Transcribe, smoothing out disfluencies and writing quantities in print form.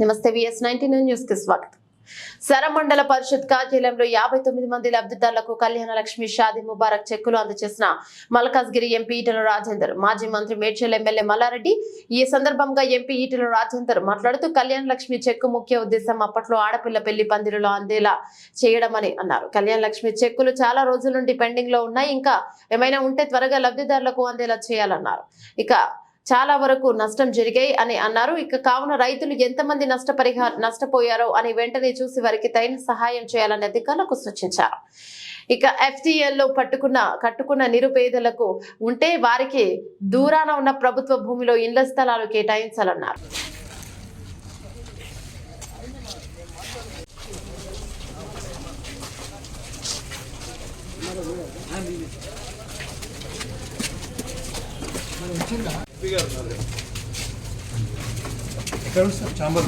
నమస్తే VS19 news కి స్వాగతం. సరమండల పరిషత్ కార్యాలయంలో 59 మంది లబ్ధిదారులకు కళ్యాణ లక్ష్మి షాదీ ముబారక్ చెక్కులు అందజేసిన మల్కాజ్గిరి ఎంపీ ఈటెల రాజేందర్, మాజీ మంత్రి మేడ్చల్ ఎమ్మెల్యే మల్లారెడ్డి. ఈ సందర్భంగా ఎంపీ ఈటెల రాజేందర్ మాట్లాడుతూ కళ్యాణ లక్ష్మి చెక్కు ముఖ్య ఉద్దేశం అప్పట్లో ఆడపిల్ల పెళ్లి పందిరిలో అందేలా చేయడమని అన్నారు. కళ్యాణ లక్ష్మి చెక్కులు చాలా రోజుల నుండి పెండింగ్ లో ఉన్నాయి, ఇంకా ఏమైనా ఉంటే త్వరగా లబ్ధిదారులకు అందేలా చేయాలన్నారు. ఇక చాలా వరకు నష్టం జరిగాయి అని అన్నారు. ఇక కావున రైతులు ఎంతమంది నష్టపోయారో అని వెంటనే చూసి వారికి తగిన సహాయం చేయాలని అధికారులకు సూచించారు. ఇక FCL లో కట్టుకున్న నిరుపేదలకు ఉంటే వారికి దూరాన ఉన్న ప్రభుత్వ భూమిలో ఇళ్ల స్థలాలు కేటాయించాలన్నారు. చాంబర్